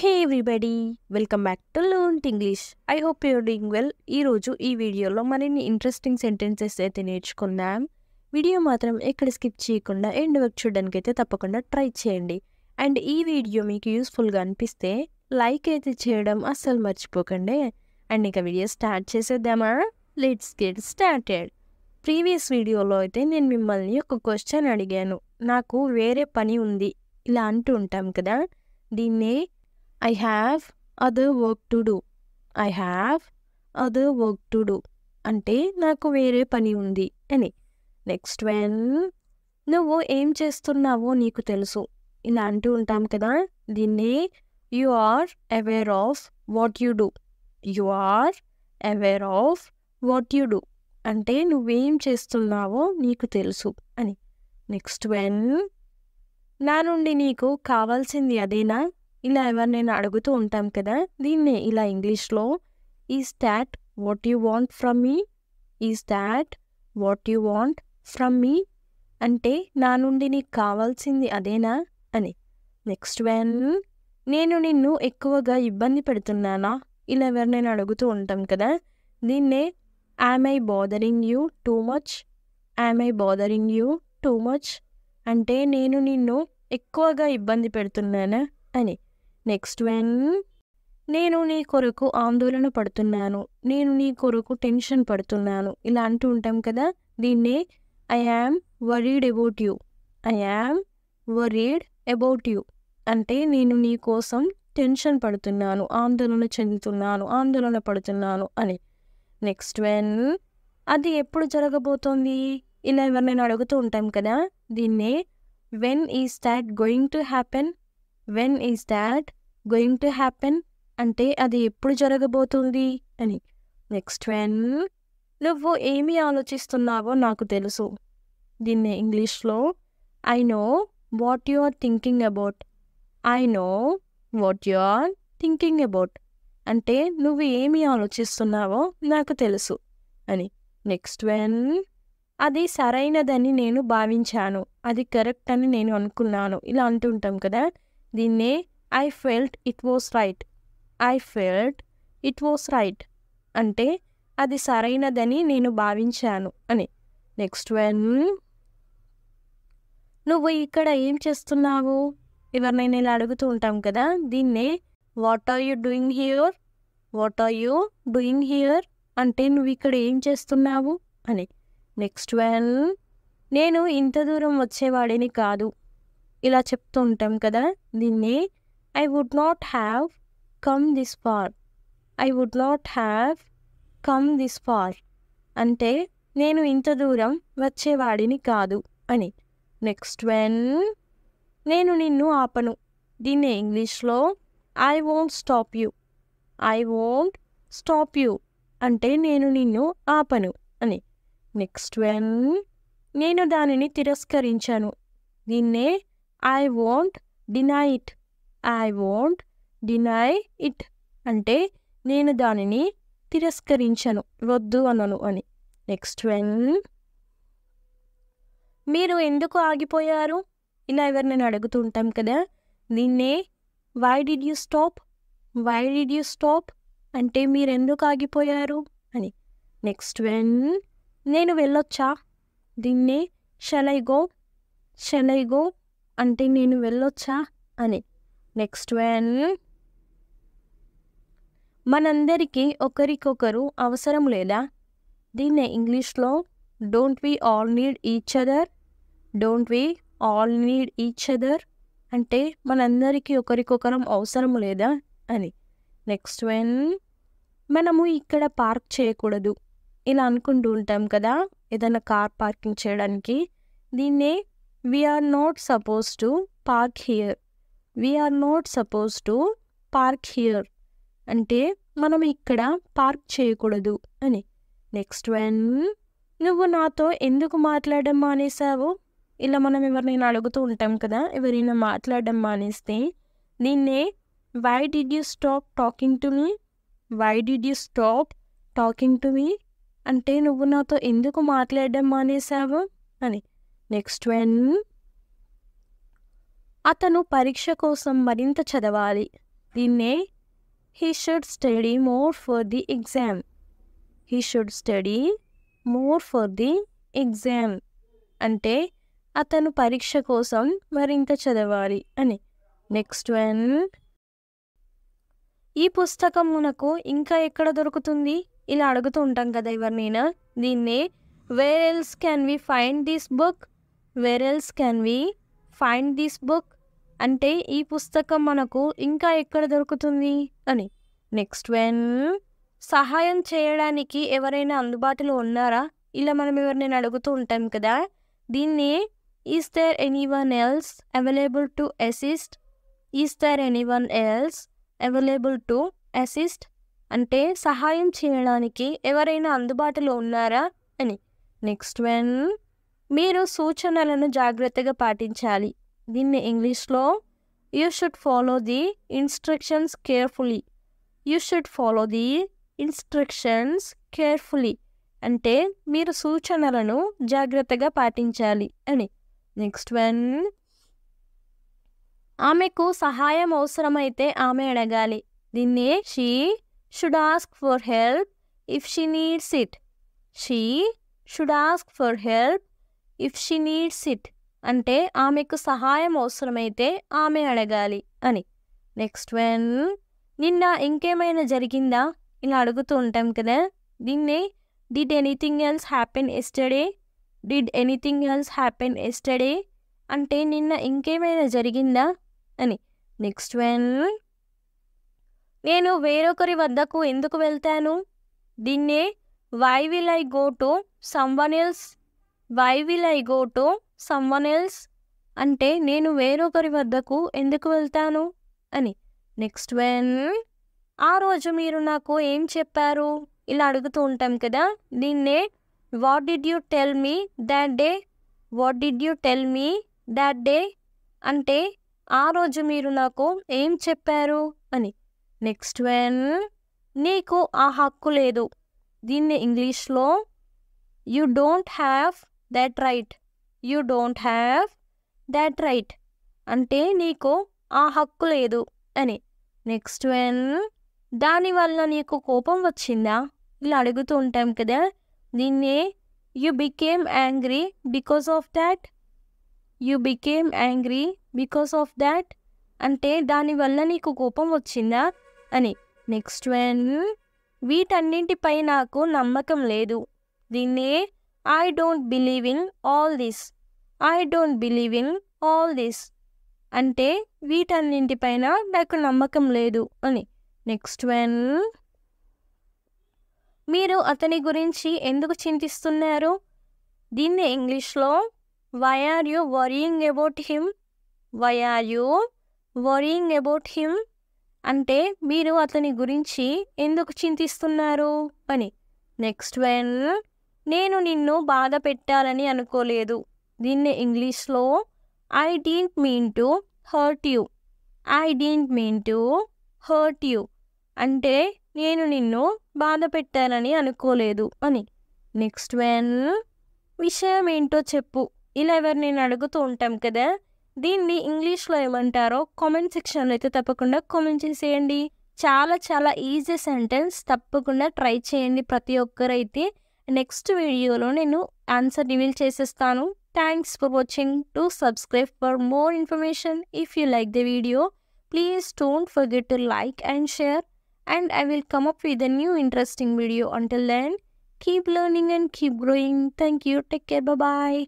Hey everybody, welcome back to Learn English. I hope you're doing well. ఈరోజు ఈ వీడియోలో మరిన్ని ఇంట్రెస్టింగ్ సెంటెన్సెస్ అయితే నేర్చుకుందాం. వీడియో మాత్రం ఎక్కడ స్కిప్ చేయకుండా ఎండ్ వరకు చూడడానికి అయితే తప్పకుండా ట్రై చేయండి. అండ్ ఈ వీడియో మీకు యూస్ఫుల్గా అనిపిస్తే లైక్ అయితే చేయడం అస్సలు మర్చిపోకండి. అండ్ ఇక వీడియో స్టార్ట్ చేసేద్దామా? Let's get started. ప్రీవియస్ వీడియోలో అయితే నేను మిమ్మల్ని ఒక క్వశ్చన్ అడిగాను. నాకు వేరే పని ఉంది ఇలా అంటూ ఉంటాం కదా, దీన్నే I have other work to do. I have other work to do. అంటే నాకు వేరే పని ఉంది అని. నెక్స్ట్ వన్, నువ్వు ఏం చేస్తున్నావో నీకు తెలుసు ఇలా అంటూ ఉంటాం కదా, దీన్ని you are aware of what you do. You are aware of what you do అంటే నువ్వేం చేస్తున్నావో నీకు తెలుసు అని. నెక్స్ట్ వన్, నా నుండి నీకు కావాల్సింది అదేనా ఇలా ఎవరినైనా అడుగుతూ ఉంటాం కదా, దీన్నే ఇలా ఇంగ్లీష్లో is that what you want from me. Is that what you want from మీ అంటే నా నుండి నీకు కావాల్సింది అదేనా అని. నెక్స్ట్ వన్, నేను నిన్ను ఎక్కువగా ఇబ్బంది పెడుతున్నానా ఇలా ఎవరినైనా అడుగుతూ ఉంటాం కదా, దీన్నే am I bothering you too much. Am I bothering you too much అంటే నేను నిన్ను ఎక్కువగా ఇబ్బంది పెడుతున్నానా అని. నెక్స్ట్ వన్, నేను నీ కొరకు ఆందోళన పడుతున్నాను, నేను నీ కొరకు టెన్షన్ పడుతున్నాను ఇలా అంటూ ఉంటాం కదా, దీన్నే I am worried about you. I am worried about you అంటే నేను నీ కోసం టెన్షన్ పడుతున్నాను, ఆందోళన చెందుతున్నాను, ఆందోళన పడుతున్నాను అని. నెక్స్ట్ వన్, అది ఎప్పుడు జరగబోతోంది ఇలా ఎవరినైనా అడుగుతూ ఉంటాం కదా, దీన్నే when is that going to happen. When is that going to happen అంటే అది ఎప్పుడు జరగబోతుంది అని. నెక్స్ట్ వన్, నువ్వు ఏమి ఆలోచిస్తున్నావో నాకు తెలుసు. దీన్ని ఇంగ్లీష్లో I know what you are thinking about. I know what you are thinking about అంటే నువ్వు ఏమి ఆలోచిస్తున్నావో నాకు తెలుసు అని. నెక్స్ట్ వన్, అది సరైనదని నేను భావించాను, అది కరెక్ట్ అని నేను అనుకున్నాను ఇలా అంటుంటాం కదా, దీన్నే I felt it was right. I felt it was right అంటే అది సరైనదని నేను భావించాను అని. నెక్స్ట్ వన్, నువ్వు ఇక్కడ ఏం చేస్తున్నావు ఎవరినైనా ఇలా అడుగుతూ ఉంటాం కదా, దీన్నే what are you doing here. What are you doing here అంటే నువ్వు ఇక్కడ ఏం చేస్తున్నావు అని. నెక్స్ట్ వన్, నేను ఇంత దూరం వచ్చేవాడిని కాదు ఇలా చెప్తూ ఉంటాం కదా, దీన్ని I would not have come this far. I would not have come this far అంటే నేను ఇంత దూరం వచ్చేవాడిని కాదు అని. నెక్స్ట్ వన్, నేను నిన్ను ఆపను. దీన్ని ఇంగ్లీష్లో I won't stop you. I won't stop you అంటే నేను నిన్ను ఆపను అని. నెక్స్ట్ వన్, నేను దానిని తిరస్కరించాను. దీన్నే I won't deny it. I won't deny it అంటే నేను దానిని తిరస్కరించను, వద్దు అనను అని. నెక్స్ట్ వన్, మీరు ఎందుకు ఆగిపోయారు ఇలా ఎవరినైనా అడుగుతూ ఉంటాం కదా, దీన్నే why did you stop. Why did you stop అంటే మీరు ఎందుకు ఆగిపోయారు అని. నెక్స్ట్ వన్, నేను వెళ్ళొచ్చా. దీన్నే shall I go. Shall I go అంటే నేను వెళ్ళొచ్చా అని. నెక్స్ట్ వన్, మనందరికీ ఒకరికొకరు అవసరం లేదా. దీన్నే ఇంగ్లీష్లో don't we all need each other. Don't we all need each other అంటే మనందరికీ ఒకరికొకరం అవసరం లేదా అని. నెక్స్ట్ వన్, మనము ఇక్కడ పార్క్ చేయకూడదు ఇలా అనుకుంటూ ఉంటాం కదా ఏదైనా కార్ పార్కింగ్ చేయడానికి, దీన్నే we are not supposed to park here. We are not supposed to park here అంటే మనం ఇక్కడ పార్క్ చేయకూడదు అని. నెక్స్ట్ వన్, నువ్వు నాతో ఎందుకు మాట్లాడడం మానేసావు ఇలా మనం ఎవరినైనా అడుగుతూ ఉంటాం కదా, ఎవరైనా మాట్లాడడం మానేస్తే దీన్నే why did you stop talking to me. Why did you stop talking to me అంటే నువ్వు నాతో ఎందుకు మాట్లాడడం మానేసావు అని. నెక్స్ట్ వన్, అతను పరీక్ష కోసం మరింత చదవాలి. దీన్నే he should study more for the exam. He should study more for the exam. అంటే అతను పరీక్ష కోసం మరింత చదవాలి అని. నెక్స్ట్ వన్, ఈ పుస్తకం మనకు ఇంకా ఎక్కడ దొరుకుతుంది? ఇలా అడుగుతూ ఉంటాం కదా ఎవరినైనా. దీన్నే where else can we find this book? Where else can we find this book అంటే ఈ పుస్తకం మనకు ఇంకా ఎక్కడ దొరుకుతుంది అని. నెక్స్ట్ వన్, సహాయం చేయడానికి ఎవరైనా అందుబాటులో ఉన్నారా? ఇలా మనం ఎవరినైనా అడుగుతూ ఉంటాం కదా. దీన్ని is there anyone else available to assist? Is there anyone else available to assist అంటే సహాయం చేయడానికి ఎవరైనా అందుబాటులో ఉన్నారా అని. నెక్స్ట్ వన్, మీరు సూచనలను జాగ్రత్తగా పాటించాలి. దీన్ని ఇంగ్లీష్లో you should follow the instructions carefully. You should follow the instructions carefully అంటే మీరు సూచనలను జాగ్రత్తగా పాటించాలి అని. నెక్స్ట్ వన్, ఆమెకు సహాయం అవసరమైతే ఆమె అడగాలి. దీన్నే she should ask for help if she needs it. She should ask for help if she needs it అంటే ఆమెకు సహాయం అవసరమైతే ఆమె అడగాలి అని. నెక్స్ట్ వన్, నిన్న ఇంకేమైనా జరిగిందా? ఇలా అడుగుతూ ఉంటాం కదా. దీన్నే did anything else happen yesterday? Did anything else happen yesterday అంటే నిన్న ఇంకేమైనా జరిగిందా అని. నెక్స్ట్ వన్, నేను వేరొకరి వద్దకు ఎందుకు వెళ్తాను? దీన్నే why will I go to someone else? Why will I go to someone else అంటే నేను వేరొకరి వద్దకు ఎందుకు వెళ్తాను అని. నెక్స్ట్ వన్, ఆ రోజు మీరు నాకు ఏం చెప్పారు? ఇలా అడుగుతూ ఉంటాం కదా. దీన్నే what did you tell me that day? What did you tell me that day అంటే ఆ రోజు మీరు నాకు ఏం చెప్పారు అని. నెక్స్ట్ వన్, నీకు ఆ హక్కు లేదు. దీన్ని ఇంగ్లీష్లో you don't have that right. You don't have that right అంటే నీకు ఆ హక్కు లేదు అని. నెక్స్ట్ వన్, దానివల్ల నీకు కోపం వచ్చిందా? ఇలా అడుగుతూ ఉంటాం కదా. దీన్నే you became angry because of that. You became angry because of that అంటే దానివల్ల నీకు కోపం వచ్చిందా అని. నెక్స్ట్ వన్, వీటన్నింటిపై నాకు నమ్మకం లేదు. దీన్నే I don't believe in all this. I don't believe in all this అంటే వీటన్నింటిపైన నాకు నమ్మకం లేదు అని. నెక్స్ట్ వన్, మీరు అతని గురించి ఎందుకు చింతిస్తున్నారు? దీన్ని ఇంగ్లీష్లో why are you worrying about him? Why are you worrying about him అంటే మీరు అతని గురించి ఎందుకు చింతిస్తున్నారు అని. నెక్స్ట్ వన్, నేను నిన్ను బాధ పెట్టాలని అనుకోలేదు. దీన్ని ఇంగ్లీష్లో I didn't mean to hurt you. I didn't mean to hurt you అంటే నేను నిన్ను బాధ పెట్టాలని అనుకోలేదు అని. నెక్స్ట్ వన్, విషయం ఏంటో చెప్పు. ఇలా ఎవరినైనా అడుగుతూ ఉంటాం కదా. దీన్ని ఇంగ్లీష్లో ఏమంటారో కామెంట్ సెక్షన్లో అయితే తప్పకుండా కామెంట్ చేసేయండి. చాలా చాలా ఈజీ సెంటెన్స్, తప్పకుండా ట్రై చేయండి ప్రతి ఒక్కరైతే. నెక్స్ట్ వీడియోలో నేను ఆన్సర్ రివీల్ చేసేస్తాను. Thanks for watching. To subscribe for more information. If you like the video, please don't forget to like and share, and I will come up with a new interesting video. Until then, keep learning and keep growing. Thank you. Take care. Bye bye.